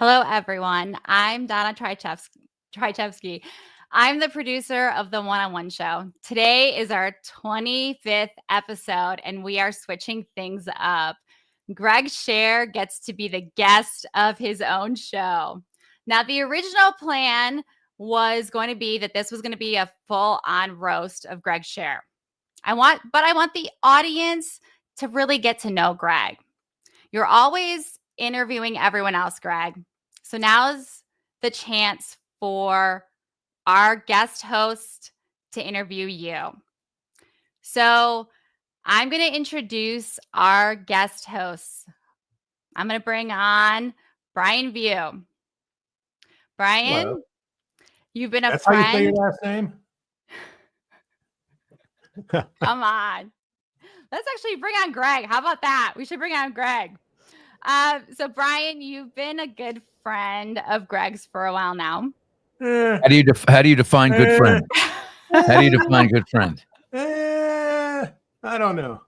Hello, everyone. I'm Donna Trajcevski. I'm the producer of the One-on-One Show. Today is our 25th episode, and we are switching things up. Greg Sher gets to be the guest of his own show. Now, the original plan was going to be that this was going to be a full-on roast of Greg Sher. I want the audience to really get to know Greg. You're always interviewing everyone else, Greg. So now's the chance for our guest host to interview you. So I'm going to introduce our guest hosts. I'm going to bring on Brian View. Brian, hello. You've been a That's friend. How you say your last name? Come on. Let's actually bring on Greg. How about that? We should bring on Greg. So Brian, you've been a good friend of Greg's for a while now. How do you define good friend? How do you define good friend? I don't know.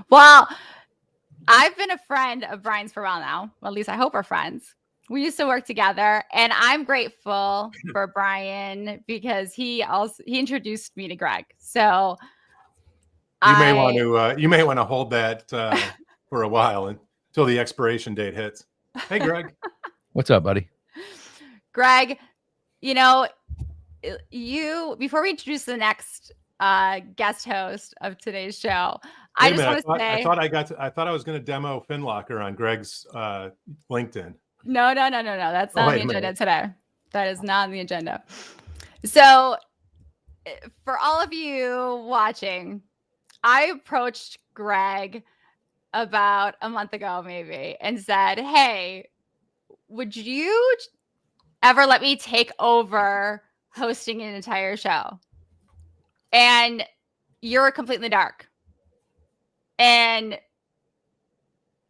Well, I've been a friend of Brian's for a while now. Well, at least I hope we're friends. We used to work together, and I'm grateful for Brian because he introduced me to Greg. So You may want to hold that for a while until the expiration date hits. Hey, Greg. What's up, buddy? Greg, before we introduce the next guest host of today's show, I thought I was going to demo FinLocker on Greg's LinkedIn. No. That's not on the agenda today. That is not on the agenda. So for all of you watching, I approached Greg about a month ago, maybe, and said, hey, would you ever let me take over hosting an entire show? And you're completely in the dark. And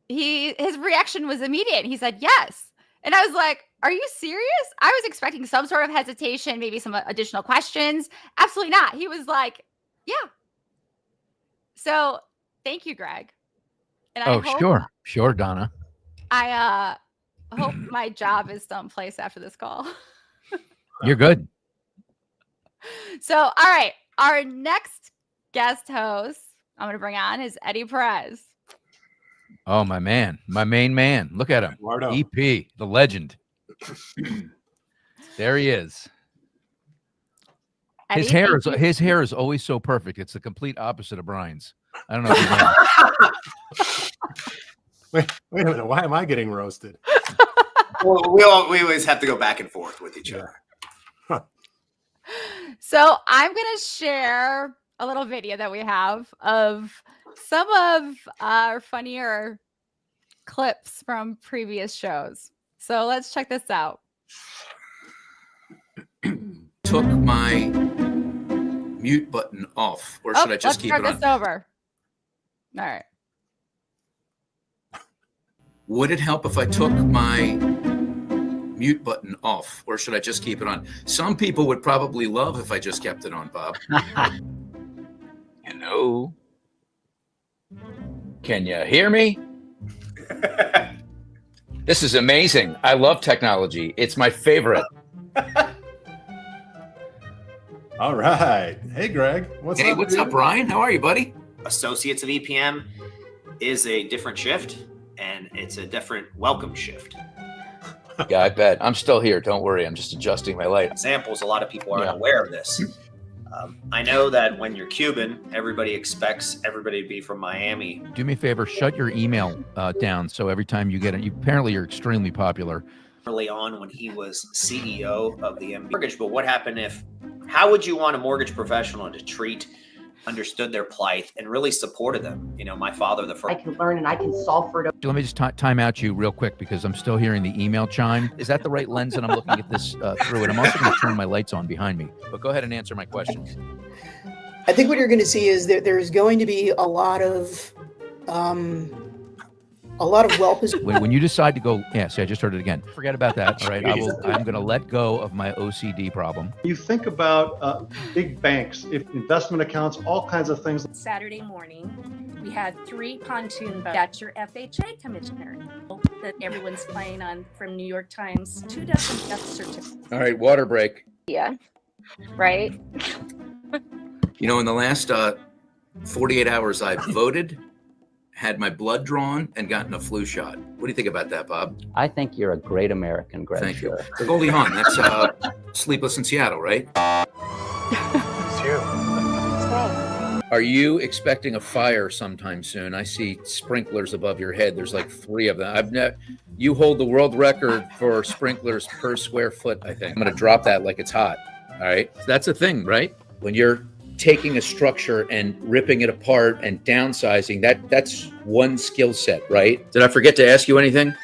his reaction was immediate. He said, yes. And I was like, are you serious? I was expecting some sort of hesitation, maybe some additional questions. Absolutely not. He was like, yeah. So thank you, Greg. And Sure, Donna. I hope my job is still in place after this call. You're good. So, all right. Our next guest host I'm going to bring on is Eddie Perez. Oh, my man. My main man. Look at him. Eduardo. EP, the legend. There he is. Eddie, his hair is always so perfect. It's the complete opposite of Brian's. I don't know if you know. Wait a minute. Why am I getting roasted? Well, we always have to go back and forth with each other. Huh. So I'm going to share a little video that we have of some of our funnier clips from previous shows. So let's check this out. Took my mute button off, or should I just keep it on? Let's start this over. All right. Would it help if I took my mute button off, or should I just keep it on? Some people would probably love if I just kept it on, Bob. Hello. Can you hear me? This is amazing. I love technology. It's my favorite. All right. Hey, Greg. What's up, Brian? How are you, buddy? Associates of EPM is a different shift, and it's a different welcome shift. Yeah, I bet. I'm still here. Don't worry. I'm just adjusting my light. Examples, a lot of people aren't aware of this. I know that when you're Cuban, everybody expects everybody to be from Miami. Do me a favor. Shut your email down. So every time you get it, apparently you're extremely popular. Early on when he was CEO of the mortgage, but what happened how would you want a mortgage professional to understood their plight and really supported them? You know, my father, the first. I can learn and I can solve for it. Let me just time out you real quick because I'm still hearing the email chime. Is that the right lens that I'm looking at this through? And I'm also going to turn my lights on behind me. But go ahead and answer my questions. I think what you're going to see is that there's going to be a lot of well-positioned. When you decide to go, see, I just heard it again. Forget about that. All right, I'm going to let go of my OCD problem. You think about big banks, investment accounts, all kinds of things. Saturday morning, we had 3 pontoon boats. That's your FHA commissioner. that everyone's playing on from New York Times. 2 dozen death certificates. All right, water break. Yeah. Right? You know, in the last 48 hours, I've voted, had my blood drawn, and gotten a flu shot. What do you think about that, Bob? I think you're a great American, Greg. Thank you. Sher. So Goldie Hawn, that's Sleepless in Seattle, right? It's you. Are you expecting a fire sometime soon? I see sprinklers above your head. There's like 3 of them. You hold the world record for sprinklers per square foot, I think. I'm going to drop that like it's hot. All right. That's a thing, right? When you're taking a structure and ripping it apart and downsizing, that's one skill set, right? Did I forget to ask you anything?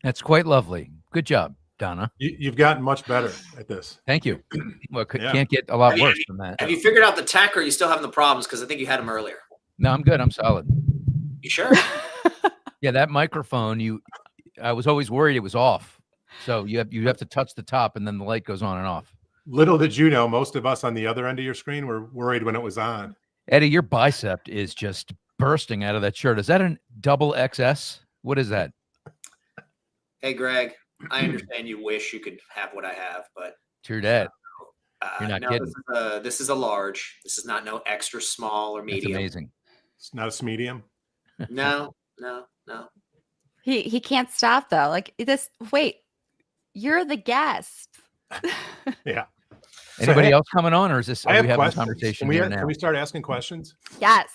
That's quite lovely. Good job, Donna. You've gotten much better at this. Thank you. Well, Yeah. can't get a lot worse than that. Have you figured out the tech, or are you still having the problems? Because I think you had them earlier. No, I'm good. I'm solid. You sure? Yeah, that microphone, I was always worried it was off. So you have to touch the top and then the light goes on and off. Little did you know, most of us on the other end of your screen were worried when it was on. Eddie, your bicep is just bursting out of that shirt. Is that a double XS? What is that? Hey, Greg, I understand you wish you could have what I have, but True that. You're not no, kidding. this is a large. This is not no extra small or That's medium. amazing. It's not a medium. No. He can't stop though. Like this. Wait, you're the guest. Yeah. Anybody hey, else coming on, or is this? I Are have we having a questions. conversation Can here now? we start asking questions? Yes.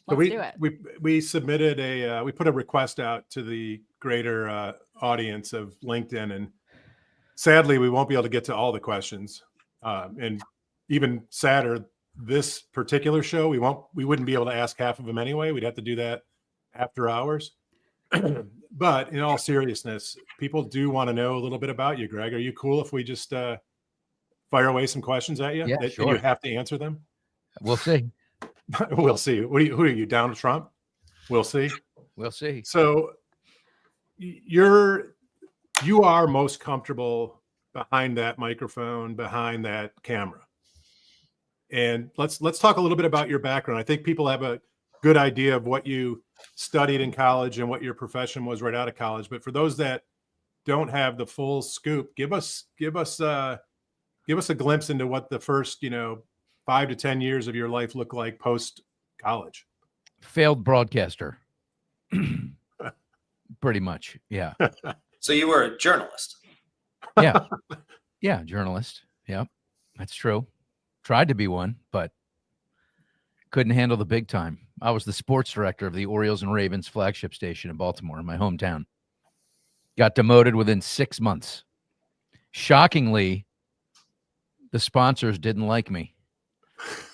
So Let's do it. we submitted we put a request out to the greater audience of LinkedIn, and sadly we won't be able to get to all the questions. And even sadder, this particular show we wouldn't be able to ask half of them anyway. We'd have to do that after hours. But in all seriousness, people do want to know a little bit about you, Greg. Are you cool if we just fire away some questions at you? Yeah, And sure. you have to answer them. We'll see. We'll see. Who are you, Donald Trump? We'll see. We'll see. So you are most comfortable behind that microphone, behind that camera. And let's talk a little bit about your background. I think people have a good idea of what you studied in college and what your profession was right out of college. But for those that don't have the full scoop, give us a glimpse into what the first 5 to 10 years of your life look like post college. Failed broadcaster. Pretty much. Yeah. So you were a journalist. Yeah. Yeah. Journalist. Yeah. That's true. Tried to be one, but couldn't handle the big time. I was the sports director of the Orioles and Ravens flagship station in Baltimore, in my hometown. Got demoted within 6 months. Shockingly, the sponsors didn't like me.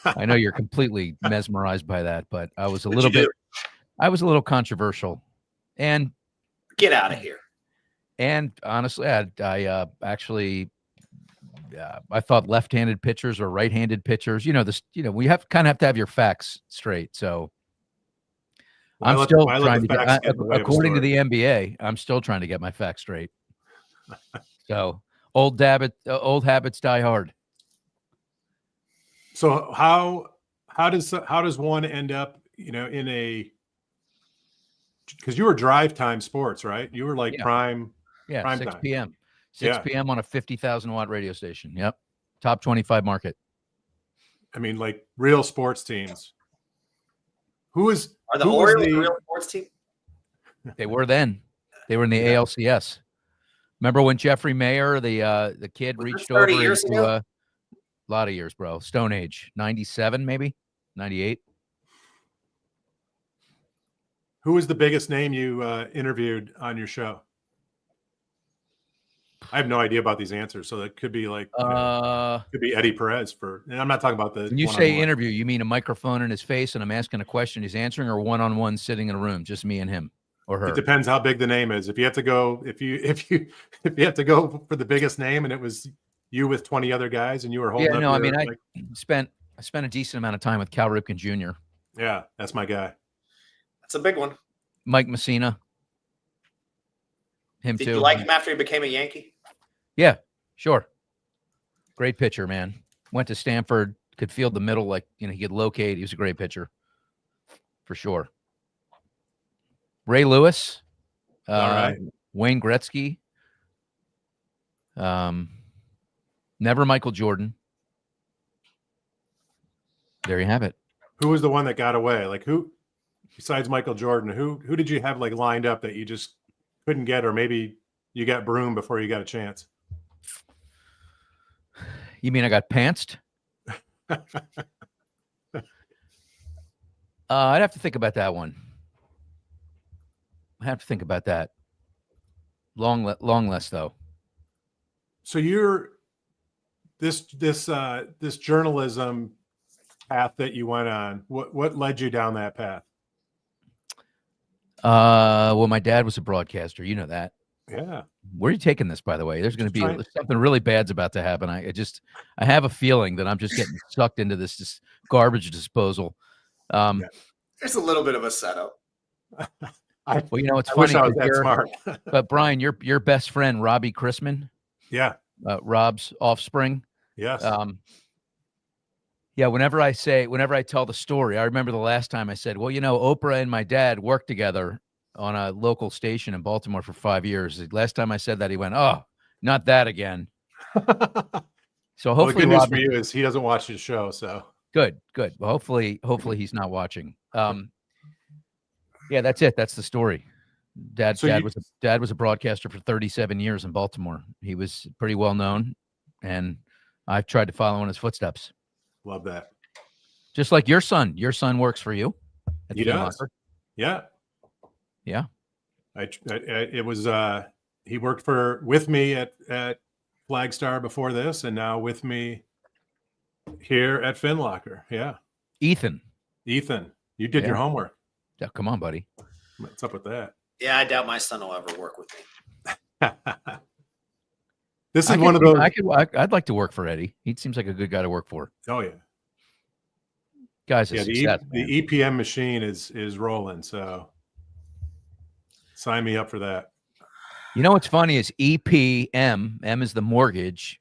I know you're completely mesmerized by that, but I was a little controversial. And Get out of here. And honestly, I thought left-handed pitchers or right-handed pitchers. We have to have your facts straight. So I'm still trying to get, according to the NBA, I'm still trying to get my facts straight. So old habits die hard. So how does one end up, in a, because you were drive time sports, right? You were like prime 6 time. p.m. 6 p.m. on a 50,000 watt radio station. Yep. Top 25 market. I mean, like real sports teams. Are the Orioles a real sports team? They were then. They were in the ALCS. Remember when Jeffrey Mayer, the kid, reached over into a lot of years, bro. Stone Age. 97, maybe? 98. Who was the biggest name you interviewed on your show? I have no idea about these answers, so that could be like could be Eddie Perez and I'm not talking about the. When you say interview, you mean a microphone in his face and I'm asking a question he's answering, or one-on-one sitting in a room, just me and him or her? It depends how big the name is. If you have to go, if you have to go for the biggest name, and it was you with 20 other guys, and you were holding. Yeah, up no, I mean, like, I spent a decent amount of time with Cal Ripken Jr. Yeah, that's my guy. That's a big one. Mike Messina. Him too. Did you like him after he became a Yankee? Yeah, sure. Great pitcher, man. Went to Stanford, could field the middle, he could locate. He was a great pitcher. for sure. Ray Lewis, All right. Wayne Gretzky, never Michael Jordan. There you have it. Who was the one that got away? Like who, besides Michael Jordan, who did you have like lined up that you just couldn't get, or maybe you got broomed before you got a chance? You mean I got pantsed? I'd have to think about that one. I have to think about that. Long list though. So you're this journalism path that you went on. What led you down that path? Well, my dad was a broadcaster. You know that. Yeah. Where are you taking this, by the way? There's going to be Trying- something really bad's about to happen. I have a feeling that I'm just getting sucked into this garbage disposal. There's a little bit of a setup. Well, you know, it's I funny. wish I was that smart. But Brian, your best friend, Robbie Chrisman, Yeah. Rob's offspring. Yes. Yeah, whenever I tell the story, I remember the last time I said, well, you know, Oprah and my dad worked together on a local station in Baltimore for 5 years. The last time I said that, he went, oh, not that again. So Well, the hopefully good news Robbie, for you is he doesn't watch his show. So good. Well, hopefully he's not watching. Yeah, that's it. That's the story. Dad was a broadcaster for 37 years in Baltimore. He was pretty well known, and I've tried to follow in his footsteps. love that. Just like your son. Your son works for you. At He Foot does. Locker. Yeah. Yeah. It was he worked with me at Flagstar before this, and now with me here at Fin Locker. Yeah. Ethan, you did your homework. yeah, come on, buddy. What's up with that? Yeah, I doubt my son will ever work with me. This is one of those. I'd like to work for Eddie. He seems like a good guy to work for. Oh yeah. Guys, Yeah. The EPM machine is rolling. So sign me up for that. You know what's funny is EPM. M is the mortgage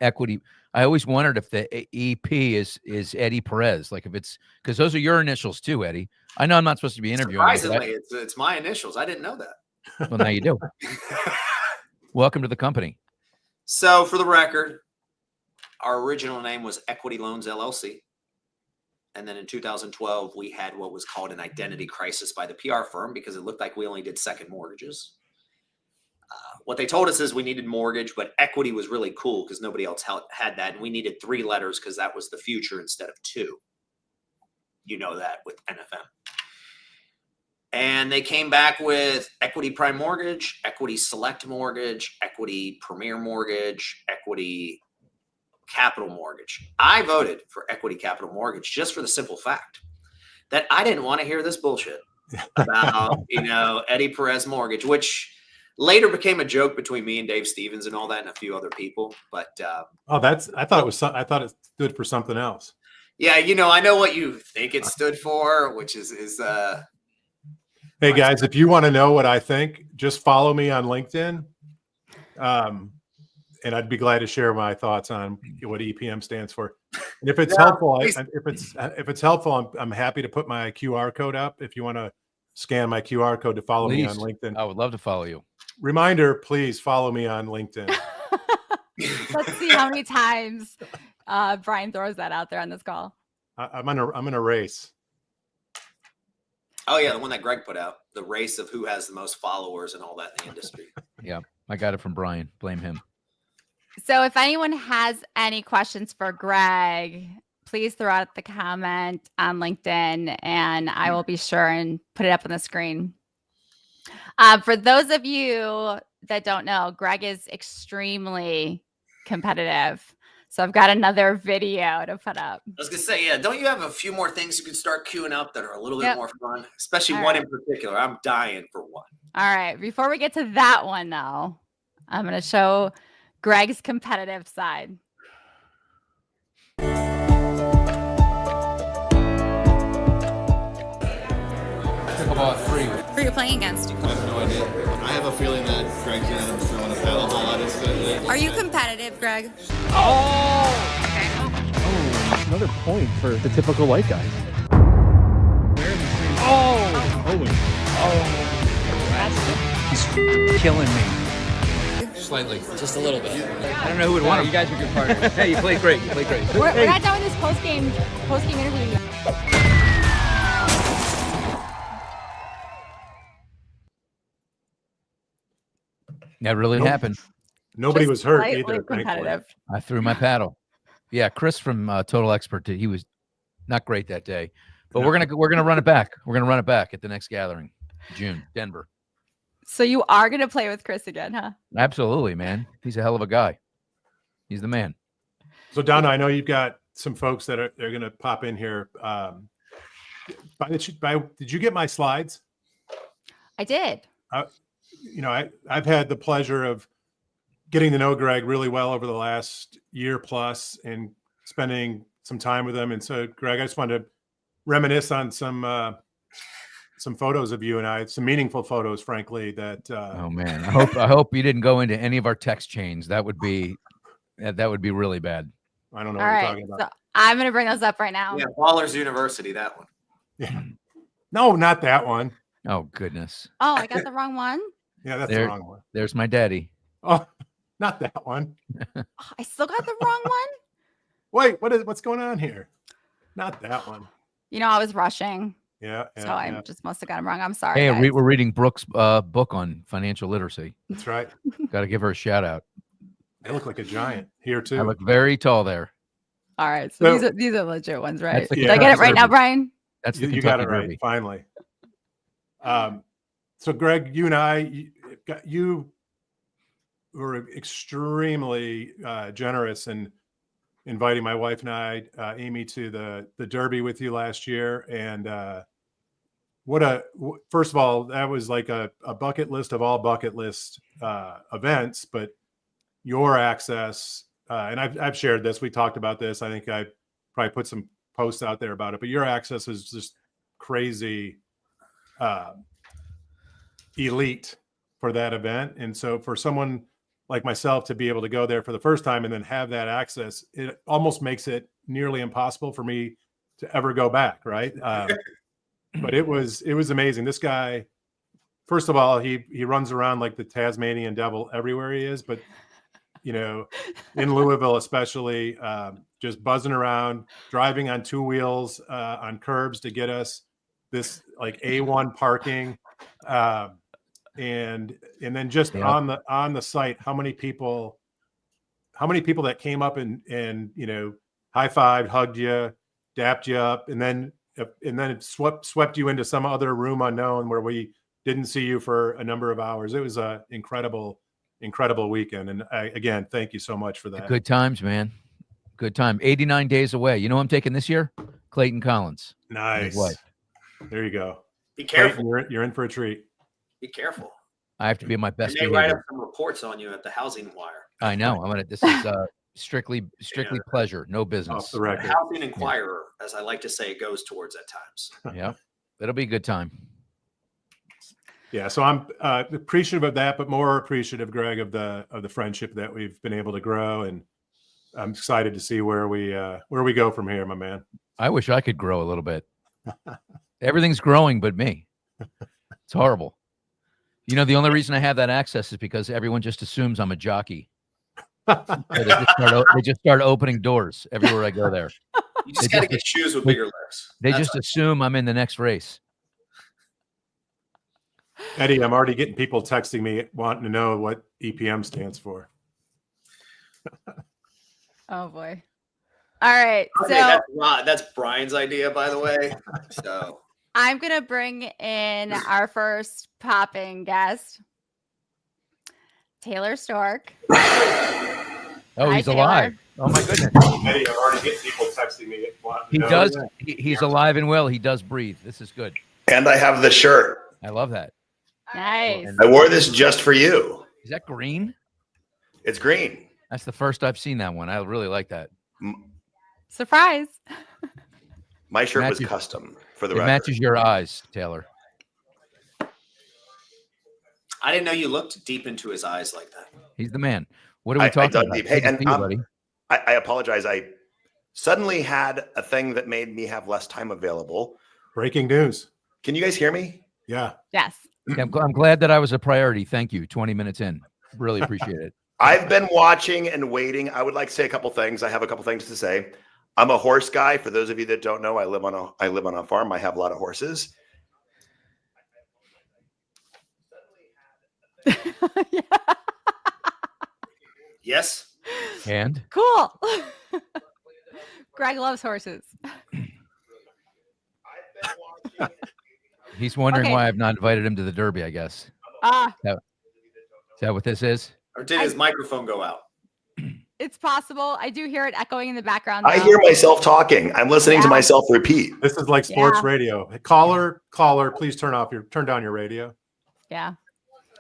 equity. I always wondered if the EP is Eddie Perez, like if it's because those are your initials too, Eddie. I know I'm not supposed to be interviewing. Surprisingly, it's my initials. I didn't know that. Well, now you do. Welcome to the company. So, for the record, our original name was Equity Loans LLC. And then in 2012, we had what was called an identity crisis by the PR firm because it looked like we only did second mortgages. What they told us is we needed mortgage, but equity was really cool because nobody else had that. And we needed 3 letters because that was the future instead of 2. You know that with NFM. And they came back with Equity Prime Mortgage, Equity Select Mortgage, Equity Premier Mortgage, Equity Capital Mortgage. I voted for Equity Capital Mortgage just for the simple fact that I didn't want to hear this bullshit about, Eddie Perez Mortgage, which later became a joke between me and Dave Stevens and all that and a few other people. But I thought it stood for something else. yeah, I know what you think it stood for, which is Hey guys, if you want to know what I think, just follow me on LinkedIn. And I'd be glad to share my thoughts on what EPM stands for. And if it's helpful, if it's helpful, I'm happy to put my QR code up. If you want to scan my QR code to follow me on LinkedIn, I would love to follow you. Reminder: please follow me on LinkedIn. Let's see how many times Brian throws that out there on this call. I'm in a race. oh yeah, the one that Greg put out, the race of who has the most followers and all that in the industry. Yeah, I got it from Brian. Blame him. So if anyone has any questions for Greg, please throw out the comment on LinkedIn and I will be sure and put it up on the screen. For those of you that don't know, Greg is extremely competitive. So I've got another video to put up. I was gonna say, yeah, don't you have a few more things you can start queuing up that are a little bit Yep. more fun? Especially All one right. in particular. I'm dying for one. All right. Before we get to that one, though, I'm going to show Greg's competitive side. Pickleball 3. Who are you playing against? I have no idea. I have a feeling that Greg's gonna end up throwing a paddle ball at us today. Are you competitive, Greg? Another point for the typical white guy. Where in the Killing me. Slightly, just a little bit. I don't know who would want him. You guys are good partners. Hey, you played great. You played great. We're not done with this post-game interview yet. That really Nope. happened. Nobody Just was hurt slightly either. Thankfully. competitive. I threw my paddle. Yeah, Chris from Total Expert, he was not great that day. But No. we're gonna run it back. We're gonna run it back at the next gathering, June, Denver. So you are going to play with Chris again, huh? Absolutely, man. He's a hell of a guy. He's the man. So Donna, I know you've got some folks that are going to pop in here. Did you get my slides? I did. I've had the pleasure of getting to know Greg really well over the last year plus and spending some time with him. And so, Greg, I just wanted to reminisce on some photos of you and I, some meaningful photos, frankly, that Oh man. I hope you didn't go into any of our text chains. That would be really bad. I don't know All what you're right. talking about. So I'm going to bring those up right now. Yeah, Ballers University, that one. Yeah. No, not that one. Oh goodness. Oh, I got the wrong one. Yeah, that's There- the wrong one. There's my daddy. Oh, not that one. Oh, I still got the wrong one. Wait, what's going on here? Not that one. I was rushing. Yeah, So I yeah, just must have got them wrong. I'm sorry. Hey, guys. we're reading Brooke's book on financial literacy. that's right. Got to give her a shout out. I look like a giant here too. I look very tall there. All right. So So- these are legit ones, right? That's the Did I get it right now, Derby. Brian? That's the You got it Kentucky right, Derby. finally. So Greg, you and I, you were extremely generous in inviting my wife and I, Amy, to the Derby with you last year. And first of all, that was like a bucket list of all bucket list events, but your access, and I've shared this, we talked about this. I think I probably put some posts out there about it, but your access is just crazy elite for that event. And so for someone like myself to be able to go there for the first time and then have that access, it almost makes it nearly impossible for me to ever go back. Right. But it was amazing. This guy, first of all, he runs around like the Tasmanian devil everywhere he is, but in Louisville, especially, just buzzing around, driving on two wheels, on curbs to get us this like A1 parking. And then just on the site, how many people that came up and high-fived, hugged you, dapped you up, and then it swept you into some other room unknown where we didn't see you for a number of hours. It was a incredible weekend. And again, thank you so much for that. Good times, man. Good time. 89 days away. You know who I'm taking this year? Clayton Collins. Nice. There you go. Be careful. Clayton, you're in for a treat. Be careful. I have to be my best They may write up behavior. some reports on you at the housing wire. I know. This is strictly pleasure, no Off business. the The record. Housing Inquirer, as I like to say, goes towards at times. Yeah. It'll be a good time. Yeah, so I'm appreciative of that, but more appreciative, Greg, of the friendship that we've been able to grow, and I'm excited to see where we go from here, my man. I wish I could grow a little bit. Everything's growing but me. It's horrible. The only reason I have that access is because everyone just assumes I'm a jockey. So they just start opening doors everywhere I go there. You just got to get shoes with bigger legs. They That's just assume I'm in the next race. Eddie, I'm already getting people texting me wanting to know what EPM stands for. Oh boy. All right. Okay, So that's Brian's idea, by the way. So I'm going to bring in our first popping guest, Taylor Stork. Oh, Hi, he's Taylor. alive. Oh my goodness. Eddie, I'm already getting people texting me wanting to He know. does. He's alive and well. He does breathe. This is good. And I have the shirt. I love that. Nice. I wore this just for you. Is that green? It's green. That's the first I've seen that one. I really like that. Surprise. My shirt was Matches- custom for the It record. matches your eyes, Taylor. I didn't know you looked deep into his eyes like that. He's the man. What are we I talking dug about? deep. Hey, Good to and see you, buddy. I apologize. I suddenly had a thing that made me have less time available. Breaking news. Can you guys hear me? Yeah. Yes. I'm glad that I was a priority. Thank you. 20 minutes in. Really appreciate it. I've been watching and waiting. I would like to say a couple things. I have a couple things to say. I'm a horse guy. For those of you that don't know, I live on a farm. I have a lot of horses. Yeah. Yes. And Cool. Greg loves horses. he's wondering Okay. why I've not invited him to the Derby, I guess. Is that what this is? Or did his microphone go out? It's possible. I do hear it echoing in the background. I though. hear myself talking. I'm listening to Yeah. myself repeat. This is like sports Yeah. radio. Caller, please turn down your radio. Yeah.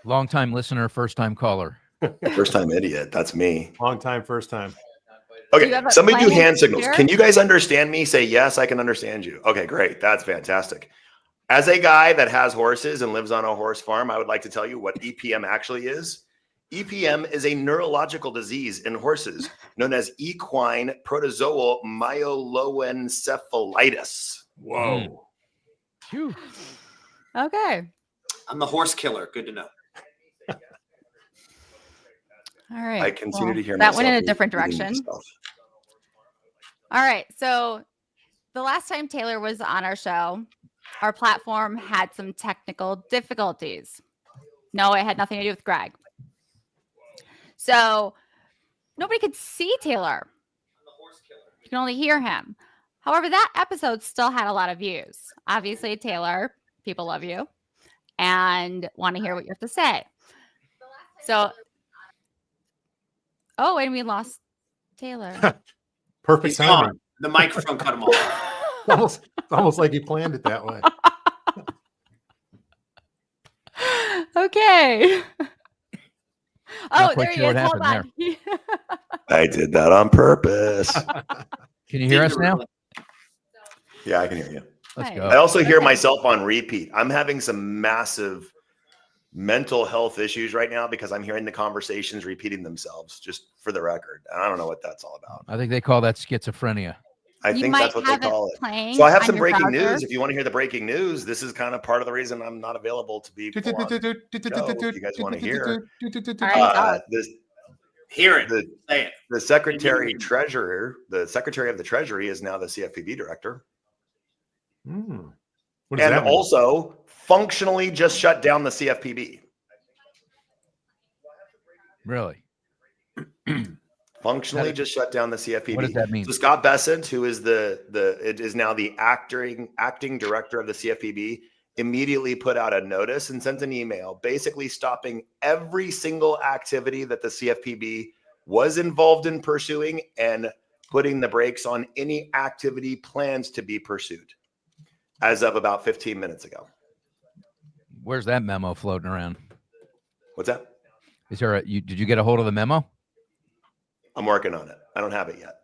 Long-time listener, first-time caller. First time idiot. That's me. Long time, first time. Do you Okay. have a Somebody do plan hand signals. here? Can you guys understand me? Say yes, I can understand you. Okay, great. That's fantastic. As a guy that has horses and lives on a horse farm, I would like to tell you what EPM actually is. EPM is a neurological disease in horses known as equine protozoal myeloencephalitis. Whoa. Phew. Okay. I'm the horse killer. Good to know. All right. I continue Well, to hear that went in a myself different repeating direction. myself. All right. So the last time Taylor was on our show, our platform had some technical difficulties. No, it had nothing to do with Greg. So nobody could see Taylor. You can only hear him. However, that episode still had a lot of views. Obviously, Taylor, people love you and want to hear what you have to say. So, oh, and we lost Taylor. Perfect He's timing. gone. The microphone cut him off. It's almost like he planned it that way. Okay. Oh, quite there he sure is. what Hold happened on. I did that on purpose. Can you hear us now? Yeah, I can hear you. Let's Hey. go. I also hear Okay. myself on repeat. I'm having some massive mental health issues right now because I'm hearing the conversations repeating themselves, just for the record. And I don't know what that's all about. I think they call that schizophrenia. I You think might that's what they have it call it. playing So I have on some your breaking browser. news. If you want to hear the breaking news, this is kind of part of the reason I'm not available to be full on show, if you guys want to hear. All right, Hear it. The Say it. the secretary treasurer, the secretary of the treasury is now the CFPB director. What does And that mean? also functionally just shut down the CFPB. Really? Functionally just shut down the CFPB. What does that mean? So Scott Bessent, who is it is now the acting director of the CFPB, immediately put out a notice and sent an email basically stopping every single activity that the CFPB was involved in pursuing and putting the brakes on any activity plans to be pursued as of about 15 minutes ago. Where's that memo floating around? What's that? Is there did you get a hold of the memo? I'm working on it. I don't have it yet.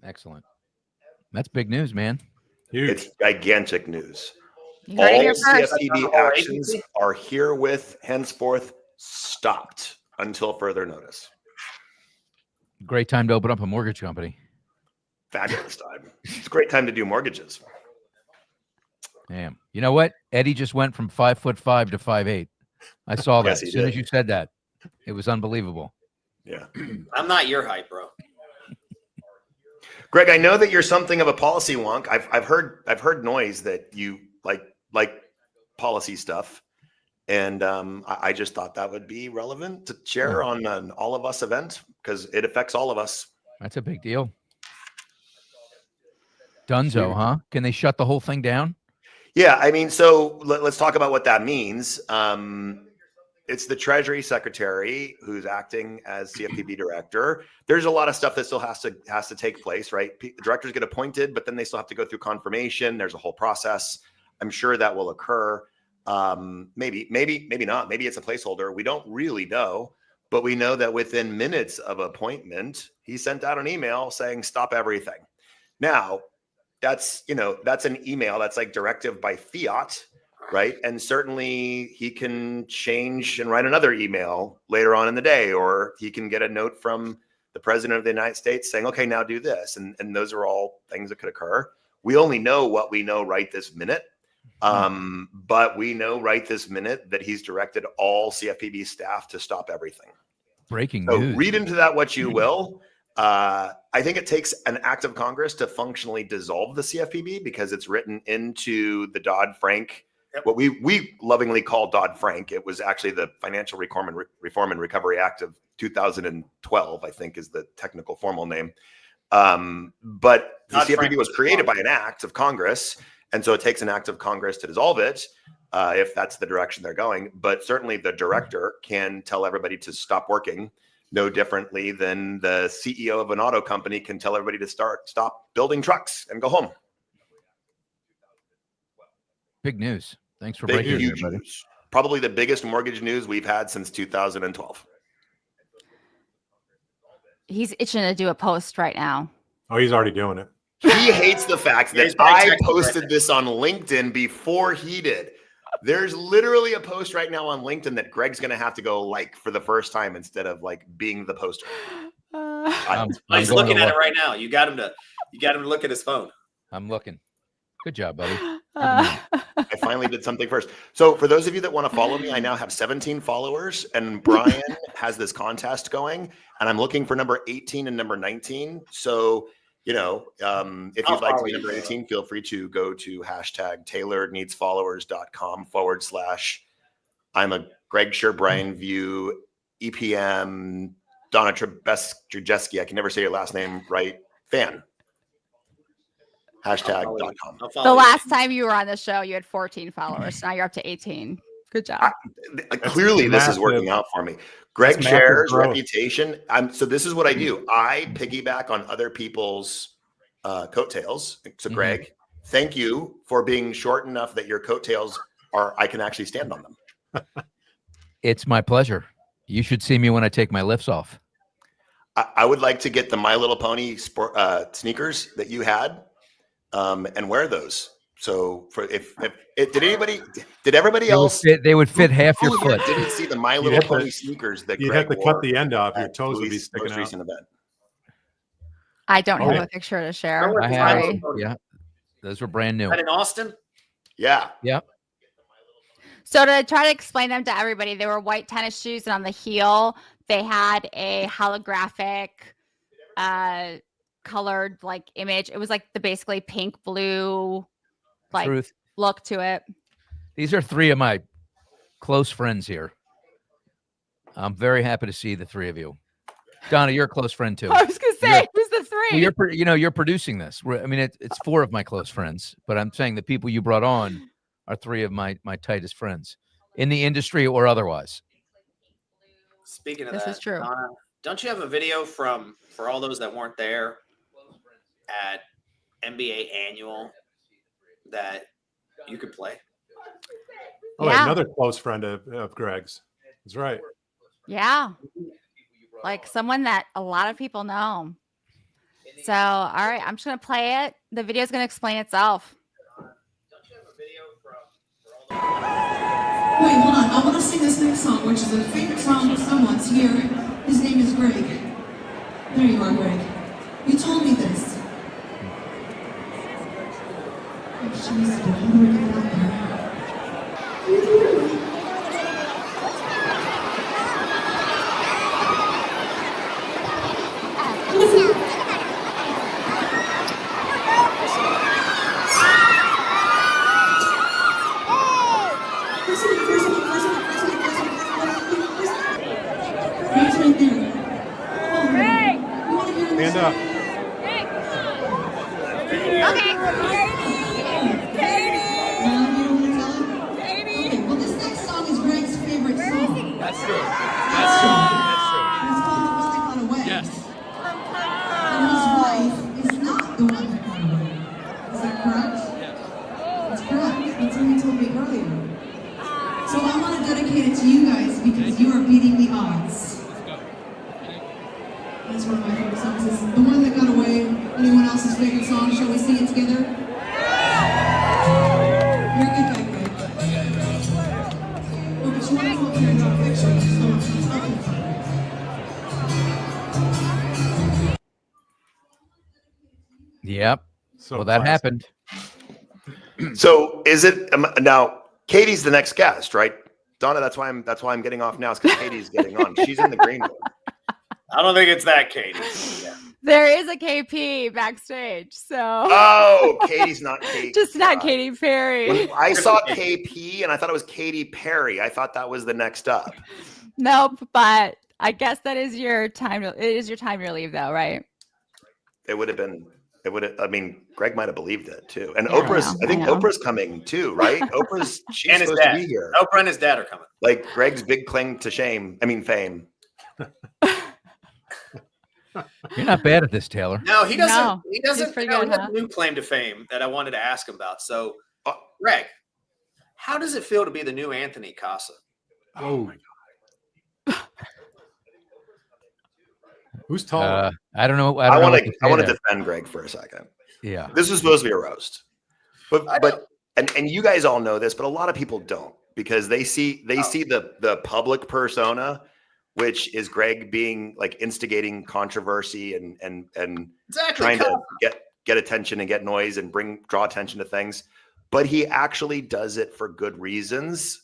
Excellent. That's big news, man. Huge. It's gigantic news. You heard it All here first. CFPB actions are herewith henceforth stopped until further notice. Great time to open up a mortgage company. Fabulous time. It's a great time to do mortgages. Damn. You know what? Eddie just went from 5'5" to 5'8". I saw that Yes, he as soon did. as you said that. It was unbelievable. Yeah. I'm not your height, bro. Greg, I know that you're something of a policy wonk. I've heard noise that you like policy stuff. And I just thought that would be relevant to share on an All of Us event because it affects all of us. That's a big deal. Dunzo, huh? Can they shut the whole thing down? Yeah, I mean, so let's talk about what that means. It's the Treasury Secretary who's acting as CFPB director. There's a lot of stuff that still has to take place, right? The directors get appointed, but then they still have to go through confirmation. There's a whole process. I'm sure that will occur. Maybe not. Maybe it's a placeholder. We don't really know, but we know that within minutes of appointment, he sent out an email saying stop everything. Now, that's an email that's like directive by fiat, right? And certainly he can change and write another email later on in the day, or he can get a note from the president of the United States saying, okay, now do this. And those are all things that could occur. We only know what we know right this minute. But we know right this minute that he's directed all CFPB staff to stop everything. Breaking So news. read into that what you will. I think it takes an act of Congress to functionally dissolve the CFPB because it's written into the Dodd-Frank, what we lovingly call Dodd-Frank. It was actually the Financial Reform and Recovery Act of 2012, I think is the technical formal name. But the CFPB was created by an act of Congress. And so it takes an act of Congress to dissolve it if that's the direction they're going. But certainly the director can tell everybody to stop working no differently than the CEO of an auto company can tell everybody to stop building trucks and go home. Big news. Thanks for Big, breaking huge it, buddy. news. Probably the biggest mortgage news we've had since 2012. He's itching to do a post right now. Oh, he's already doing it. He hates the fact that I posted this on LinkedIn before he did. There's literally a post right now on LinkedIn that Greg's going to have to go like for the first time instead of like being the poster. He's looking at it right now. You got him to look at his phone. I'm looking. Good job, buddy. I finally did something first. So for those of you that want to follow me, I now have 17 followers and Brian has this contest going and I'm looking for number 18 and number 19. So, you know, if you'd like to be number 18, feel free to go to #tailoredneedsfollowers.com/ I'm a Greg Sher, Brian View, EPM, Donna Trajcevski. I can never say your last name right. Fan. #.com. The last time you were on the show, you had 14 followers. Now you're up to 18. Good job. Clearly, this is working out for me. Greg Sher's reputation. So this is what I do. I piggyback on other people's coattails. So Greg, thank you for being short enough that your coattails I can actually stand on them. It's my pleasure. You should see me when I take my lifts off. I would like to get the My Little Pony sneakers that you had. And wear those. So for did everybody else? They would fit half your foot. Didn't see the My Little Pony sneakers that you'd Greg have to cut the end off. Your toes would be sticking out. Recent event. I don't have a picture to share. I have. Yeah, those were brand new. That in Austin? Yeah. Yep. So to try to explain them to everybody, they were white tennis shoes, and on the heel they had a holographic colored like image. It was like the basically pink blue like look to it. These are three of my close friends here. I'm very happy to see the three of you. Donna, you're a close friend too. I was gonna say, who's the three? Well, you're producing this. I mean, it's four of my close friends, but I'm saying the people you brought on are three of my tightest friends in the industry or otherwise. Speaking of this that, is true. Donna, don't you have a video for all those that weren't there at NBA Annual that you could play? Oh, yeah. Another close friend of Greg's. That's right. Yeah. Like someone that a lot of people know. So, all right, I'm just going to play it. The video is going to explain itself. Wait, hold on. I want to sing this next song, which is a favorite song of someone's here. His name is Greg. There you are, Greg. You told me this. Oh, jeez, how do I get that there? Stand up. Okay, well, this next song is Greg's favorite song. That's true. That's true. It's called The One That Got Away. Yes. And his wife is not the one that got away. Is that correct? Yes. That's correct. That's what you told me earlier. So I want to dedicate it to you guys because you are beating the odds. That's one of my favorite songs. It's The One That Got Away. Anyone else's favorite song? Shall we sing it together? You're a good guy, Greg. Oh, but you want to come up here and draw a picture. You just don't want to tell me. Yep. So well, that classic. happened. So is it now? Katie's the next guest, right? Donna, that's why I'm getting off now. It's because Katie's getting on. She's in the green room. I don't think it's that, Katie. Yeah. There is a KP backstage, so. Oh, Katie's not Katie. Just not Katy Perry. When I saw KP and I thought it was Katy Perry. I thought that was the next up. Nope, but I guess that is your time. It is your time to leave, though, right? It would have been. It would have. I mean, Greg might have believed it too. And Yeah, Oprah's. I think Oprah's coming too, right? Oprah's. She's And his supposed to dad. be here. Oprah and his dad are coming. Like Greg's big claim to fame. You're not bad at this, Taylor. No, he doesn't. No, he he's doesn't. pretty No, good, he has huh? a new claim to fame that I wanted to ask him about. So, Greg, how does it feel to be the new Anthony Casa? Oh my God. Who's taller? I don't know. I want to to. defend Greg for a second. Yeah. This is supposed to be a roast, but and you guys all know this, but a lot of people don't because they see the public persona, which is Greg being like instigating controversy and trying to get attention and get noise and draw attention to things, but he actually does it for good reasons,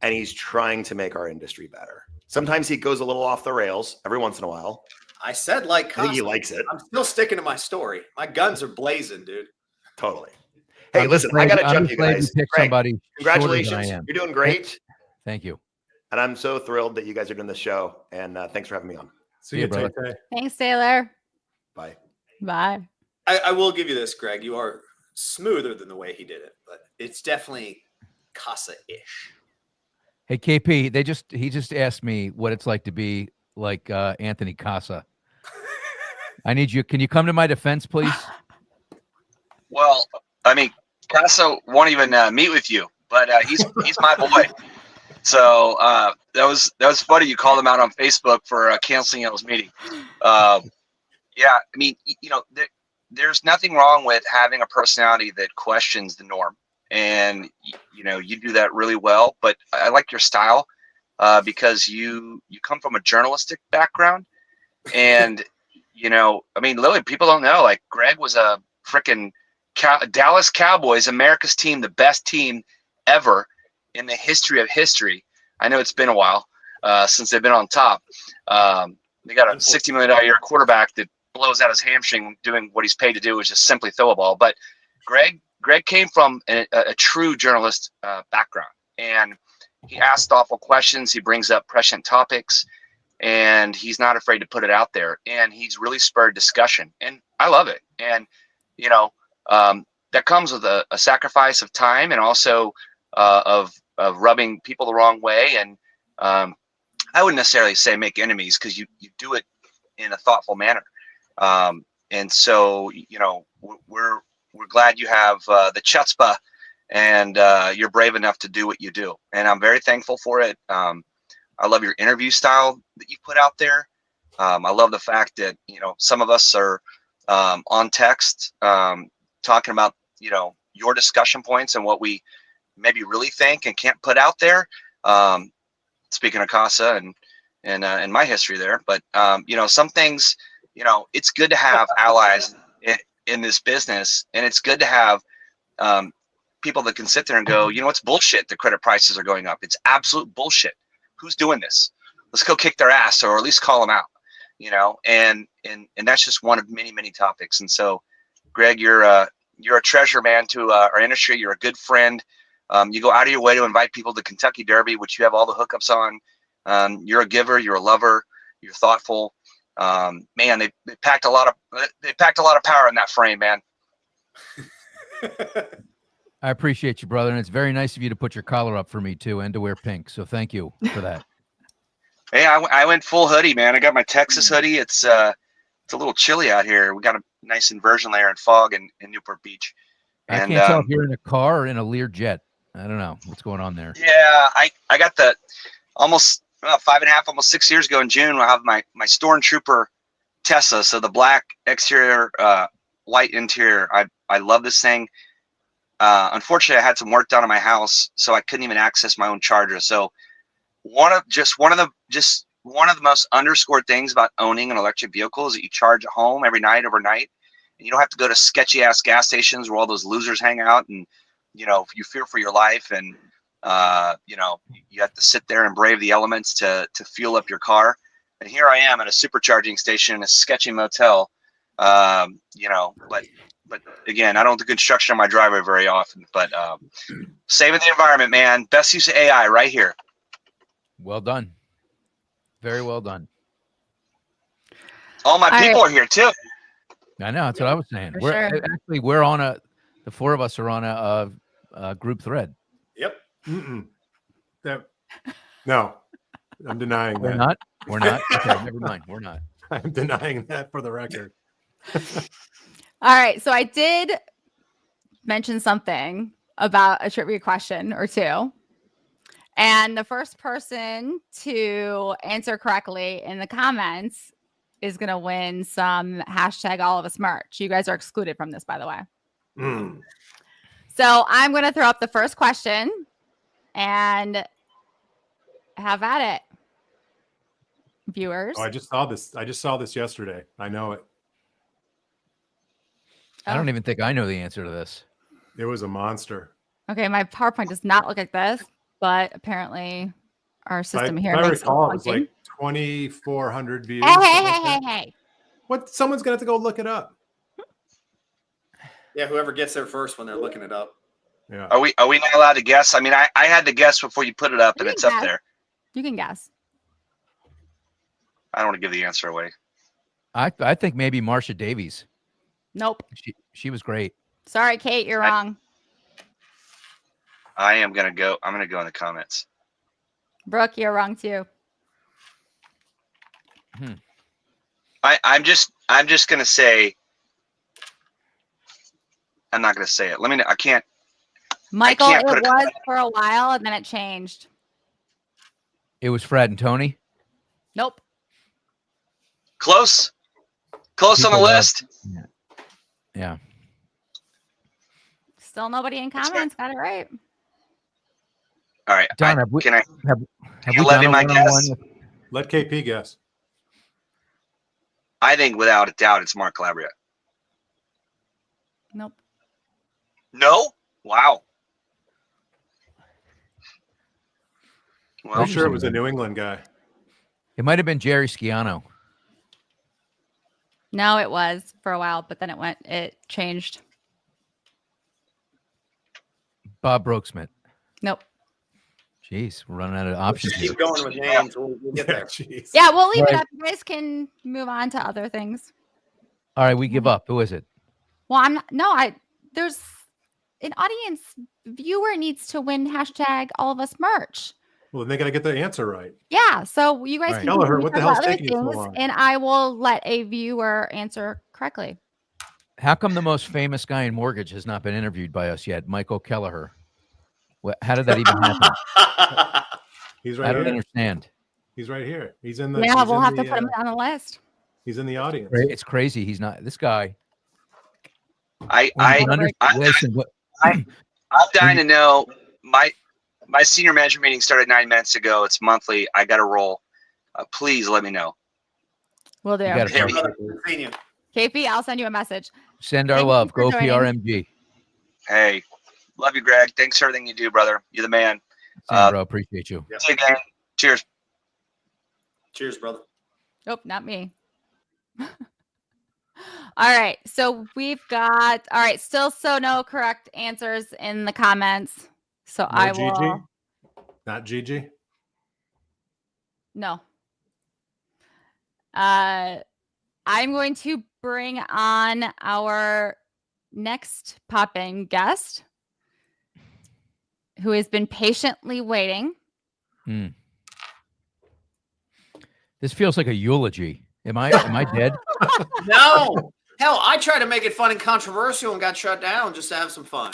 and he's trying to make our industry better. Sometimes he goes a little off the rails every once in a while. I said like I think he Casa. likes it. I'm still sticking to my story. My guns are blazing, dude. Totally. Hey, I'm listen, just I got to glad- I'm jump just you glad guys. picked Greg, somebody shorter congratulations. than I am. You're doing great. Thank you. And I'm so thrilled that you guys are doing this show. And thanks for having me on. See you, brother. Tay. Thanks, Taylor. Bye. Bye. I will give you this, Greg. You are smoother than the way he did it, but it's definitely Casa-ish. Hey, KP, he just asked me what it's like to be like Anthony Casa. I need you. Can you come to my defense, please? Well, I mean, Casa won't even meet with you, but he's my boy. So that was funny. You called him out on Facebook for canceling his meeting. Yeah, I mean, there's nothing wrong with having a personality that questions the norm, and you do that really well. But I like your style because you come from a journalistic background, and I mean, literally, people don't know. Like, Greg was a freaking Dallas Cowboys, America's team, the best team ever in the history of history. I know it's been a while since they've been on top. They got a $60 million a year quarterback that blows out his hamstring doing what he's paid to do, which is simply throw a ball. But Greg came from a true journalist background, and he asks thoughtful questions. He brings up prescient topics, and he's not afraid to put it out there. And he's really spurred discussion, and I love it. And that comes with a sacrifice of time and also of rubbing people the wrong way. And I wouldn't necessarily say make enemies, because you do it in a thoughtful manner. And so, we're glad you have the chutzpah and you're brave enough to do what you do. And I'm very thankful for it. I love your interview style that you put out there. I love the fact that, some of us are on text talking about, your discussion points and what we maybe really think and can't put out there. Speaking of Casa and my history there, but some things, it's good to have allies in this business, and it's good to have people that can sit there and go, it's bullshit. The credit prices are going up. It's absolute bullshit. Who's doing this? Let's go kick their ass, or at least call them out. And that's just one of many, many topics. And so, Greg, you're a treasure, man, to our industry. You're a good friend. You go out of your way to invite people to Kentucky Derby, which you have all the hookups on. You're a giver. You're a lover. You're thoughtful. Man, they packed a lot of power in that frame, man. I appreciate you, brother, and it's very nice of you to put your collar up for me too, and to wear pink. So thank you for that. Hey, I went full hoodie, man. I got my Texas hoodie. It's a little chilly out here. We got a nice inversion layer and fog in Newport Beach. And, I can't tell if you're in a car or in a Lear jet. I don't know what's going on there. Yeah, I got the almost 5.5, almost 6 years ago in June. I have my Stormtrooper Tesla, so the black exterior, white interior. I love this thing. Unfortunately, I had some work done on my house, so I couldn't even access my own charger. So one of the most underscored things about owning an electric vehicle is that you charge at home every night, overnight, and you don't have to go to sketchy ass gas stations where all those losers hang out and you fear for your life, and you have to sit there and brave the elements to fuel up your car. And here I am at a supercharging station in a sketchy motel. But again, I don't do construction on my driveway very often. But saving the environment, man. Best use of AI right here. Well done. Very well done. All my people are here too. I know. That's what I was saying. For sure. We're on the four of us are on a group thread. Yep. No, I'm denying We're that. not. We're not. Okay, never mind. We're not. I'm denying that for the record. All right. So I did mention something about a trivia question or two. And the first person to answer correctly in the comments is going to win some hashtag all of us merch. You guys are excluded from this, by the way. So I'm going to throw up the first question and have at it, viewers. Oh, I just saw this yesterday. I know it. I don't even think I know the answer to this. It was a monster. Okay, my PowerPoint does not look like this, but apparently our system here I makes recall it it was like 2,400 views. Hey. What? Someone's gonna have to go look it up. Yeah, whoever gets there first when they're looking it up. Yeah. Are we not allowed to guess? I mean, I had to guess before you put it up, and it's up there. You can guess. I don't want to give the answer away. I think maybe Marsha Davies. Nope. She was great. Sorry, Kate, you're wrong. I'm gonna go in the comments. Brooke, you're wrong too. I'm just gonna say. I'm not gonna say it. I can't. Michael, I can't it put was for a while and then it changed. It was Fred and Tony. Nope. Close on the list. Yeah. Still nobody in comments got it right. All right. Don, have we done a one-on-one? Let KP guess. I think without a doubt it's Mark Calabria. Nope. No? Wow. I'm sure it was a New England guy. It might have been Jerry Schiano. No, it was for a while, but then it changed. Bob Brooksmith. Nope. Jeez, we're running out of options. Keep going with names. We'll get there. Yeah, we'll leave it up. You guys can move on to other things. All right, we give up. Who is it? Well, I'm not. No, there's an audience viewer needs to win hashtag all of us merch. Well, then they got to get the answer right. Yeah, so you guys Right. can Kelleher, continue what to the talk hell's about other taking you so things, long? and I will let a viewer answer correctly. How come the most famous guy in mortgage has not been interviewed by us yet? Michael Kelleher. How did that even happen? He's right I here. don't understand. He's right here. He's in the. Yeah, he's we'll in have the, to put him on the list. He's in the audience. It's crazy. He's not this guy. I'm dying to know. My senior management meeting started 9 minutes ago. It's monthly. I got to roll. Please let me know. We'll do. KP, I'll send you a message. Send our Thank love. you for Go joining. PRMG. Hey, love you, Greg. Thanks for everything you do, brother. You're the man. Same, bro. Appreciate you. See you again. Cheers. Cheers, brother. Nope, not me. All right. So we've got, all right, still no correct answers in the comments. So No I Gigi? will. Not Gigi. No. I'm going to bring on our next pop-in guest who has been patiently waiting. This feels like a eulogy. Am I dead? No. Hell, I tried to make it fun and controversial and got shut down just to have some fun.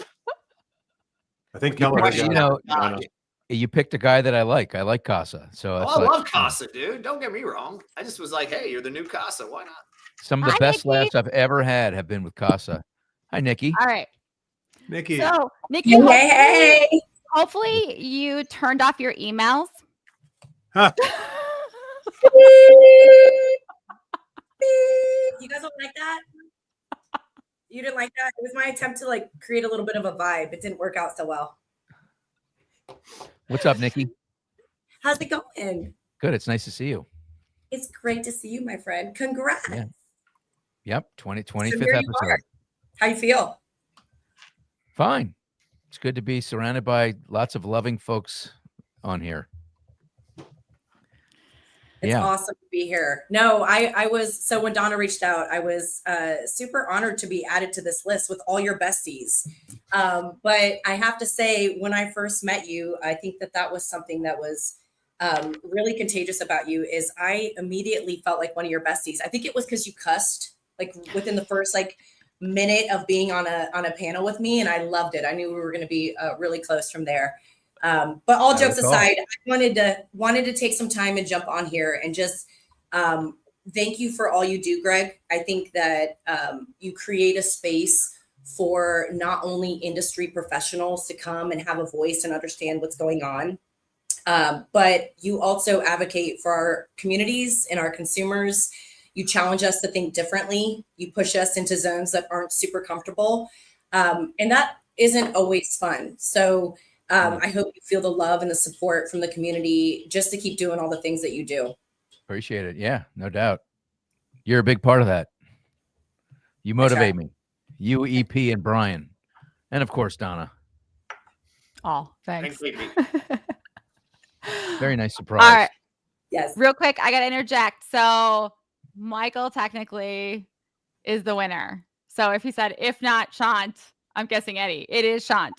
I think You Kelleher picked- got it. you picked a guy that I like. I like Casa. So Oh, it's I like, love Casa, dude. Don't get me wrong. I just was like, hey, you're the new Casa. Why not? some of the Hi, best Nikki. laughs I've ever had have been with Casa. Hi, Nikki. All right. Nikki. So, Nikki, Hey, hopefully you turned off your emails. Huh. You guys don't like that? You didn't like that? It was my attempt to like create a little bit of a vibe. It didn't work out so well. What's up, Nikki? How's it going? Good. It's nice to see you. It's great to see you, my friend. Congrats. Yeah. Yep. 25th So here you episode. are. How you feel? Fine. It's good to be surrounded by lots of loving folks on here. It's awesome to be here. No, I was, so when Donna reached out, I was super honored to be added to this list with all your besties. But I have to say, when I first met you, I think that was something that was really contagious about you, is I immediately felt like one of your besties. I think it was because you cussed like within the first like minute of being on a panel with me, and I loved it. I knew we were going to be really close from there. But all jokes aside, I wanted to take some time and jump on here and just thank you for all you do, Greg. I think that you create a space for not only industry professionals to come and have a voice and understand what's going on, but you also advocate for our communities and our consumers. You challenge us to think differently. You push us into zones that aren't super comfortable. And that isn't always fun. So I hope you feel the love and the support from the community just to keep doing all the things that you do. Appreciate it. Yeah, no doubt. You're a big part of that. You motivate me. You, EP, and Brian. And of course, Donna. Oh, thanks. Very nice surprise. All right. Yes. Real quick, I got to interject. So Michael technically is the winner. So if he said, if not Shant, I'm guessing Eddie. It is Shant.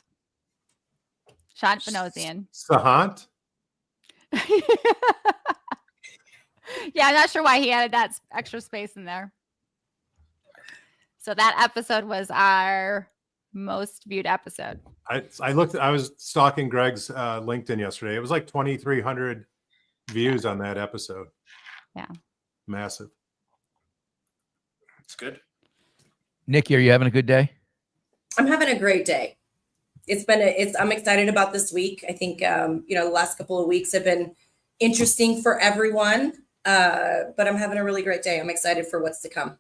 Shant Benosian. Sahant? Yeah, I'm not sure why he added that extra space in there. So that episode was our most viewed episode. I was stalking Greg's LinkedIn yesterday. It was like 2,300 views on that episode. Yeah. Massive. It's good. Nikki, are you having a good day? I'm having a great day. I'm excited about this week. I think, the last couple of weeks have been interesting for everyone, but I'm having a really great day. I'm excited for what's to come.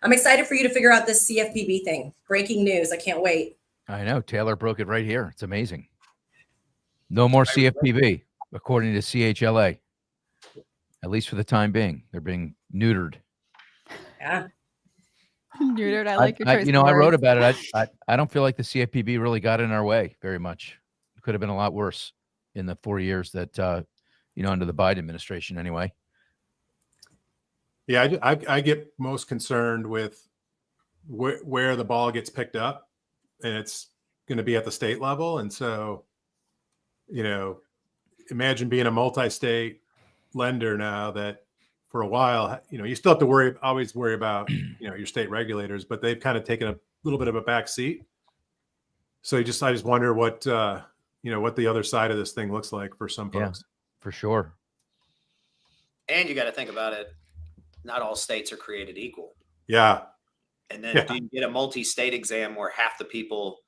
I'm excited for you to figure out this CFPB thing. Breaking news. I can't wait. I know. Taylor broke it right here. It's amazing. No more CFPB, according to CHLA, at least for the time being. They're being neutered. Yeah. Neutered. I like your choice. I wrote about it. I don't feel like the CFPB really got in our way very much. It could have been a lot worse in the 4 years that, under the Biden administration anyway. Yeah, I get most concerned with where the ball gets picked up, and it's going to be at the state level. And so, imagine being a multi-state lender now that for a while, you still have to always worry about, your state regulators, but they've kind of taken a little bit of a back seat. So I just wonder what the other side of this thing looks like for some folks. Yeah, for sure. And you got to think about it. Not all states are created equal. Yeah. And then if you get a multi-state exam where half the people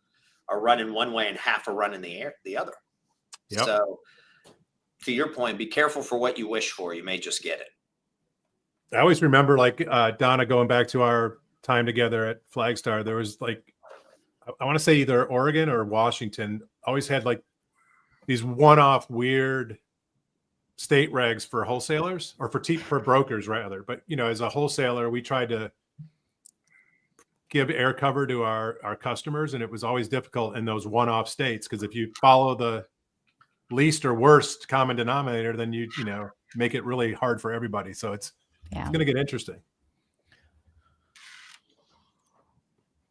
are running one way and half are running the other. Yep. So to your point, be careful for what you wish for. You may just get it. I always remember Donna going back to our time together at Flagstar. There was I want to say either Oregon or Washington always had these one-off weird state regs for wholesalers or for brokers rather. But, as a wholesaler, we tried to give air cover to our customers. And it was always difficult in those one-off states, because if you follow the least or worst common denominator, then you make it really hard for everybody. So it's going to get interesting.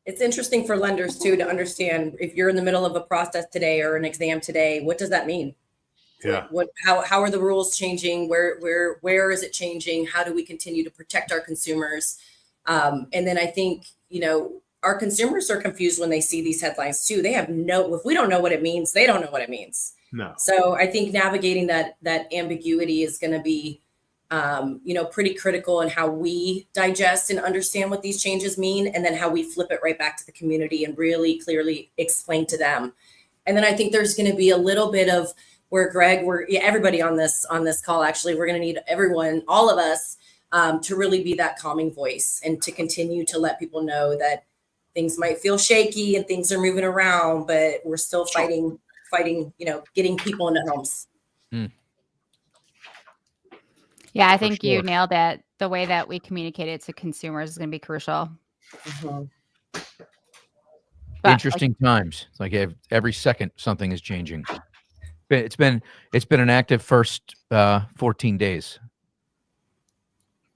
It's interesting for lenders too, to understand if you're in the middle of a process today or an exam today, what does that mean? Yeah. How are the rules changing? Where is it changing? How do we continue to protect our consumers? And then I think, our consumers are confused when they see these headlines too. If we don't know what it means, they don't know what it means. No. So I think navigating that ambiguity is going to be, pretty critical in how we digest and understand what these changes mean, and then how we flip it right back to the community and really clearly explain to them. And then I think there's going to be a little bit of where Greg, everybody on this call, actually, we're going to need everyone, all of us, to really be that calming voice and to continue to let people know that things might feel shaky and things are moving around, but we're still fighting, getting people into homes. Yeah, I think you nailed it. The way that we communicate it to consumers is going to be crucial. But, Interesting times. It's like every second something is changing. It's been an active first 14 days.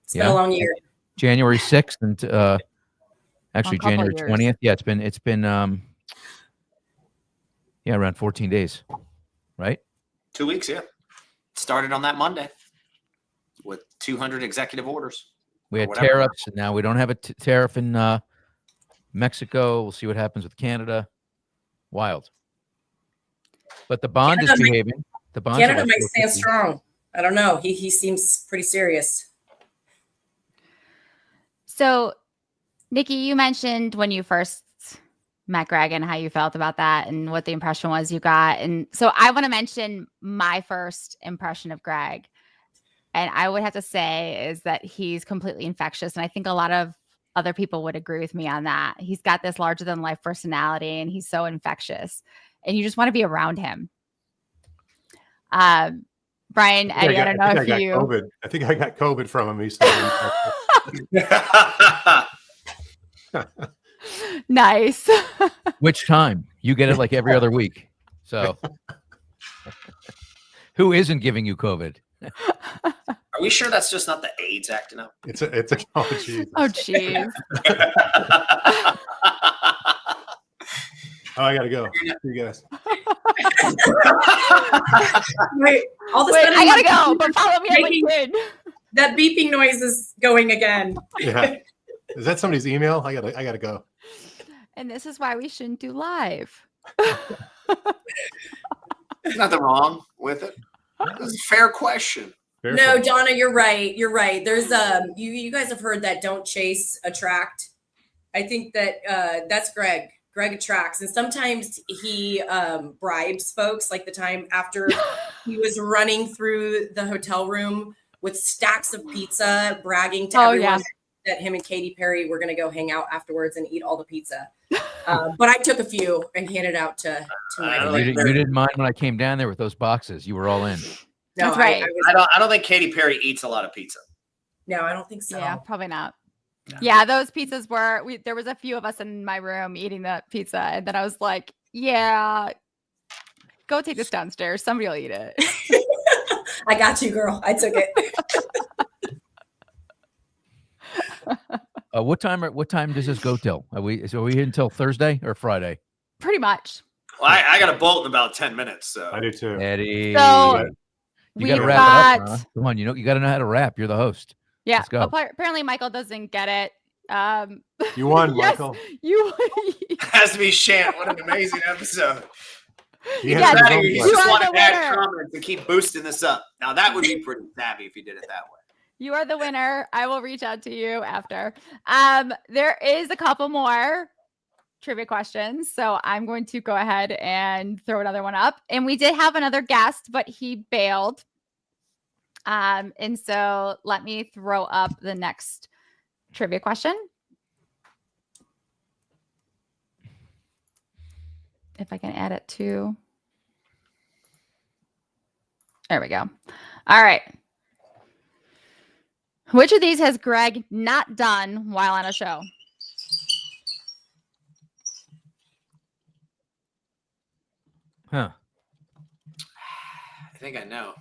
It's been a long year. January 6th and actually January years. 20th. Yeah, it's been around 14 days. Right? 2 weeks, yeah. Started on that Monday with 200 executive orders. We had tariffs, and now we don't have a tariff in Mexico. We'll see what happens with Canada. Wild. But the bond is behaving. The bond. Canada might stand strong. I don't know. He seems pretty serious. So, Nikki, you mentioned when you first met Greg and how you felt about that and what the impression was you got. And so I want to mention my first impression of Greg. And I would have to say is that he's completely infectious. And I think a lot of other people would agree with me on that. He's got this larger than life personality and he's so infectious and you just want to be around him. Brian, Eddie, I don't know if you... COVID. I think I got COVID from him. He's so Nice. Which time? You get it like every other week. So who isn't giving you COVID? Are we sure that's just not the AIDS acting up? It's a oh jeez. Oh jeez. Oh, I gotta go. See you guys. Wait, I gotta go, but follow me on LinkedIn. That beeping noise is going again. Yeah. Is that somebody's email? I gotta go. And this is why we shouldn't do live. There's nothing wrong with it. It's a fair question. No, Donna, you're right. You're right. There's you guys have heard that don't chase, attract. I think that that's Greg. Greg attracts, and sometimes he bribes folks. Like the time after he was running through the hotel room with stacks of pizza, bragging to everyone that him and Katy Perry were going to go hang out afterwards and eat all the pizza. But I took a few and handed out to my. You didn't mind when I came down there with those boxes. You were all in. No, that's right. I don't think Katy Perry eats a lot of pizza. No, I don't think so. Yeah, probably not. Yeah, those pizzas were. There was a few of us in my room eating the pizza, and then I was like, "Yeah, go take this downstairs. Somebody will eat it." I got you, girl. I took it. What time does this go till? Are we here until Thursday or Friday? Pretty much. Well, I got a bolt in about 10 minutes. So I do too. Eddie, so you got to wrap it up. Huh? Come on, you got to know how to rap. You're the host. Yeah. Let's go. Apparently, Michael doesn't get it. You won, yes, Michael. You. Has to be Shant. What an amazing episode. You just want to add comments and keep boosting this up. Now that would be pretty savvy if you did it that way. You are the winner. I will reach out to you after. There is a couple more trivia questions, so I'm going to go ahead and throw another one up. And we did have another guest, but he bailed. And so let me throw up the next trivia question. If I can add it to. There we go. All right. Which of these has Greg not done while on a show? Huh. I think I know.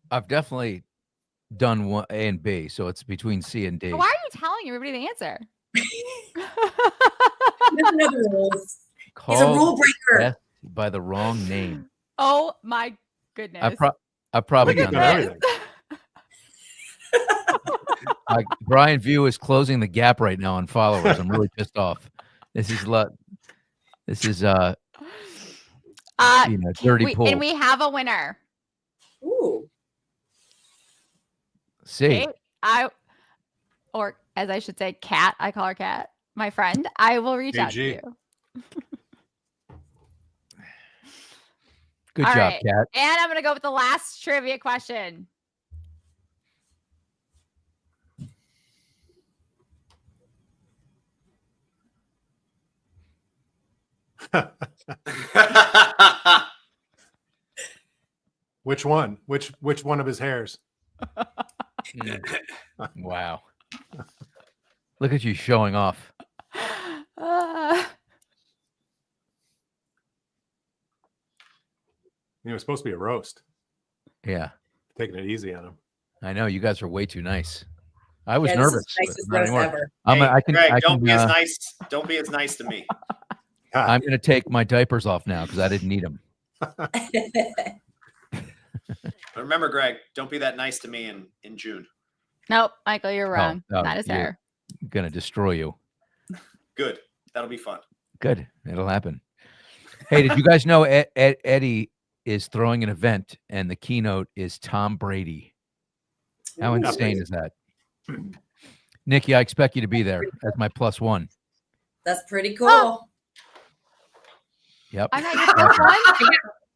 I've definitely done one A and B, so it's between C and D. Why are you telling everybody the answer? He's a rule breaker. By the wrong name. Oh my goodness. I've probably done everything. Brian View is closing the gap right now on followers. I'm really pissed off. This is dirty pool. And we have a winner. Ooh. See. Or as I should say, Kat. I call her Kat. My friend. I will reach out to you. Good job, Kat. And I'm going to go with the last trivia question. Which one? Which one of his hairs? Wow. Look at you showing off. It was supposed to be a roast. Yeah. Taking it easy on him. I know you guys are way too nice. I was Yeah, this is nervous. the nicest but not roast anymore. ever. Greg, don't be as uh, nice. Don't be as nice to me. I'm going to take my diapers off now because I didn't need them. But remember, Greg, don't be that nice to me in June. Nope, Michael, you're wrong. Not his hair. Going to destroy you. Good. That'll be fun. Good. It'll happen. Hey, did you guys know Eddie is throwing an event and the keynote is Tom Brady? How insane is that? Nikki, I expect you to be there as my +1. That's pretty cool. Yep. I'm not your +1.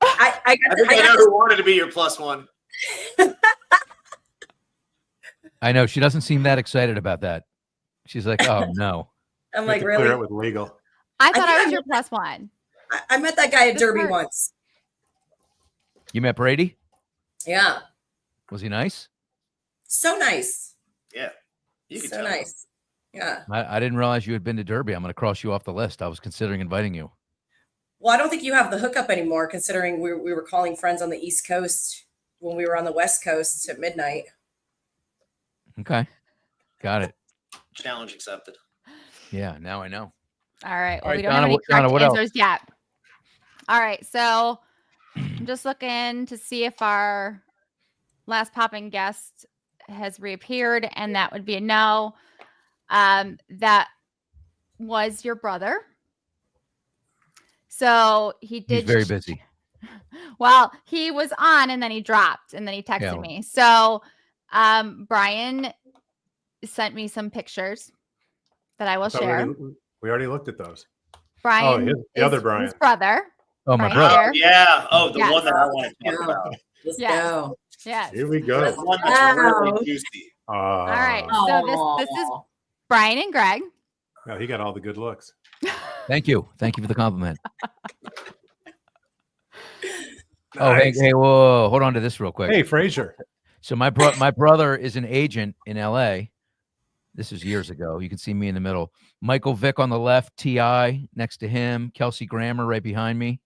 I think I know who wanted to be your +1. I know she doesn't seem that excited about that. She's like, "Oh no." I'm like, Clear really? it with legal. I thought I was your +1. I met that guy at Derby once. You met Brady? Yeah. Was he nice? So nice. Yeah. You can So tell. nice. Yeah. I didn't realize you had been to Derby. I'm going to cross you off the list. I was considering inviting you. Well, I don't think you have the hookup anymore, considering we were calling friends on the East Coast when we were on the West Coast at midnight. Okay. Got it. Challenge accepted. Yeah, now I know. All right. Well, All right, we don't Donna, have any what- Donna, correct what else? answers yet. All right. So I'm just looking to see if our last popping guest has reappeared, and that would be a no. That was your brother. So he did. He's very busy. Well, he was on and then he dropped and then he texted Yeah. me. So Brian sent me some pictures that I will So share. we already looked at those. Brian the other is Brian. his brother. Oh, my right brother. here. Yeah. Oh, the Yes. one that I want to talk about. Let's Yes. go. Yes. Here we go. The one that's really juicy. All right. So this is Brian and Greg. No, he got all the good looks. Thank you. Thank you for the compliment. Oh, hey, whoa, hold on to this real quick. Hey, Frazier. So my brother is an agent in LA. This is years ago. You can see me in the middle. Michael Vick on the left, T.I. next to him, Kelsey Grammer right behind me.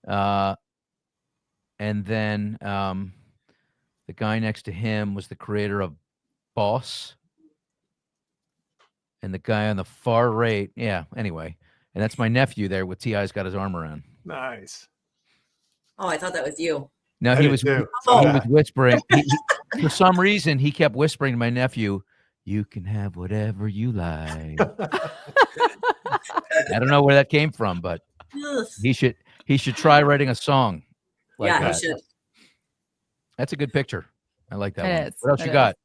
And then the guy next to him was the creator of Boss. And the guy on the far right, yeah, anyway. And that's my nephew there with T.I.'s got his arm around. Nice. Oh, I thought that was you. No, I he did was, too. he was whispering. For some reason, he kept whispering to my nephew, "You can have whatever you like." I don't know where that came from, but he should try writing a song like Yeah, that. he should. That's a good picture. I like that It one. is. What else It you is. got?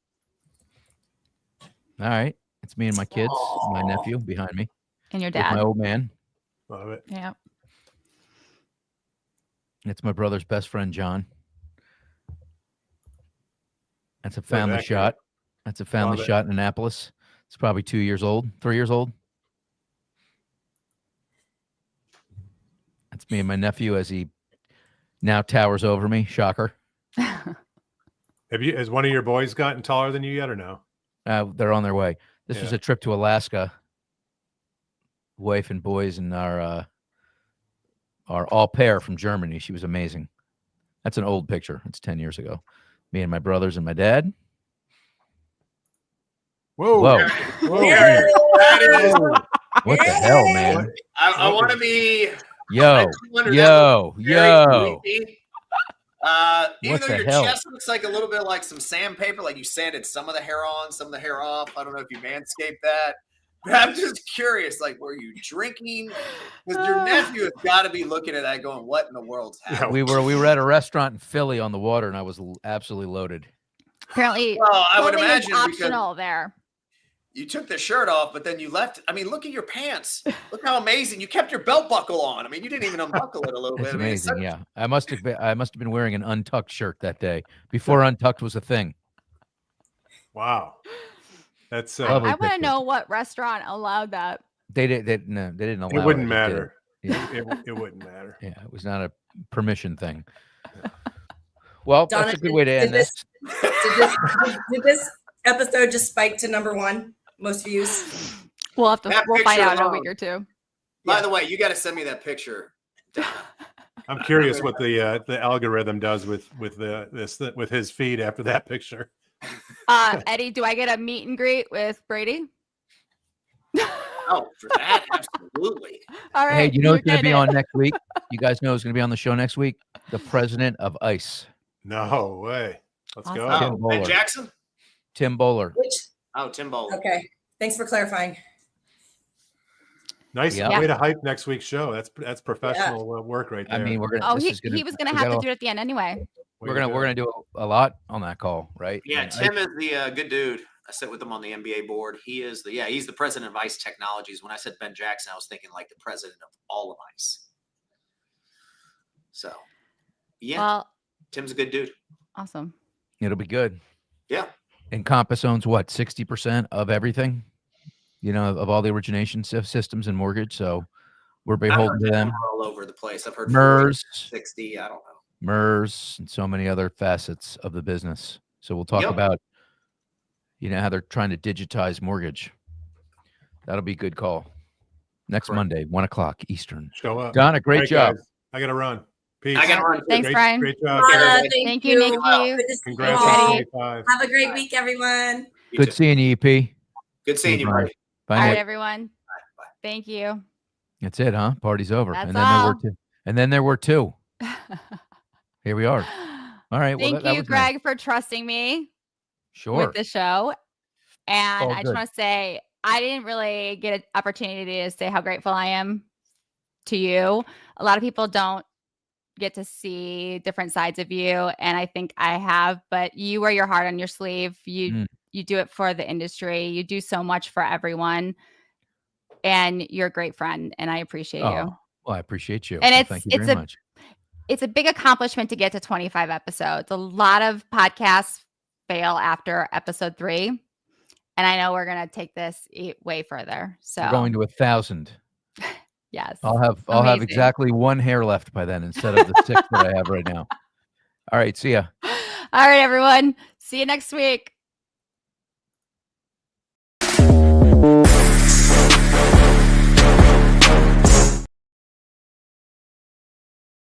All right. It's me and my kids, my nephew behind me. And your With my dad. old man. Love it. Yeah. It's my brother's best friend, John. That's a family accurate. shot. That's a family Love it. shot in Annapolis. It's probably 2 years old, 3 years old. That's me and my nephew as he now towers over me. Shocker. Has one of your boys gotten taller than you yet or no? They're on their way. This was Yeah. a trip to Alaska. Wife and boys and our au pair from Germany. She was amazing. That's an old picture. It's 10 years ago. Me and my brothers and my dad. Whoa. Whoa. Whoa. That is. What the hell, man? I want to be. Yo, I do wonder, that yo, looks very yo. creepy. Even What though the your hell? chest looks like a little bit like some sandpaper, like you sanded some of the hair on, some of the hair off. I don't know if you manscaped that. But I'm just curious, like, were you drinking? Because your nephew has got to be looking at that going, what in the world's happening? We were at a restaurant in Philly on the water, and I was absolutely loaded. Apparently, Well, I would clothing is imagine because optional there. you took the shirt off, but then you left. I mean, look at your pants. Look how amazing. You kept your belt buckle on. I mean, you didn't even unbuckle it a little It's bit. I mean, it's amazing. Yeah, I must have been wearing an untucked shirt that day before untucked was a thing. Wow. That's Lovely I want to picture. know what restaurant allowed that. They didn't allow it wouldn't They did. matter. Yeah. It wouldn't matter. Yeah, it was not a permission thing. Well, Donna, that's a good way to end this. Did this episode just spike to #1 most views? We'll That find picture out in a alone. week or two. By the way, you got to send me that picture. I'm curious what the algorithm does with his feed after that picture. Eddie, do I get a meet and greet with Brady? Oh, for that, absolutely. All right. Hey, you know you're who's going to be getting on it. next week? You guys know who's going to be on the show next week? The president of ICE, No way. Let's go. Awesome. Tim Ben Bowler. Jackson? Tim Bowler. Tim Bowler. Okay. Thanks for clarifying. Nice Yeah. way to hype next week's show. That's professional work right there. I mean, we're gonna. Oh, this is he was gonna we have to gotta- do it at the end anyway. We're gonna do a lot on that call, right? Yeah, And Tim is the good dude. I sit with him on the NBA board. He's the president of ICE Technologies. When I said Ben Jackson, I was thinking like the president of all of ICE. So, yeah, Well, Tim's a good dude. awesome. it'll be good. Yeah. Encompass owns what, 60% of everything, of all the origination systems and mortgage. So we're beholden to them. All over the place. I've heard MERS, 60. I don't know. MERS, and so many other facets of the business. So we'll talk Yep. about, how they're trying to digitize mortgage. That'll be a good call. Next Correct. Monday, 1:00 Eastern. Show up. Donna, great job. Guys. I got to run. Peace. I got to run. Too. Thanks, Brian. Great job. Thank you, Nikki. Good to see Congrats you on all. 25. Have a great week, everyone. You Good too. seeing you, EP. Good seeing you, Brian. buddy. Bye, All right, Nick. everyone. Thank you. That's it, huh? Party's over. That's and then there all. were two. And then there were two. Here we are. All right. Well, Thank that you, was nice. Greg, for trusting me Sure. with the show. And all I just good. want to say, I didn't really get an opportunity to say how grateful I am to you. A lot of people don't get to see different sides of you, and I think I have, but you wear your heart on your sleeve. You do it for the industry. You do so much for everyone, and you're a great friend, and I appreciate you. Well, I appreciate you. And Well, thank you very much. It's a big accomplishment to get to 25 episodes. A lot of podcasts fail after episode 3. And I know we're going to take this way further. So We're going to 1,000. yes. I'll have Amazing. exactly one hair left by then instead of the 6 that I have right now. All right. See ya. All right, everyone. See you next week.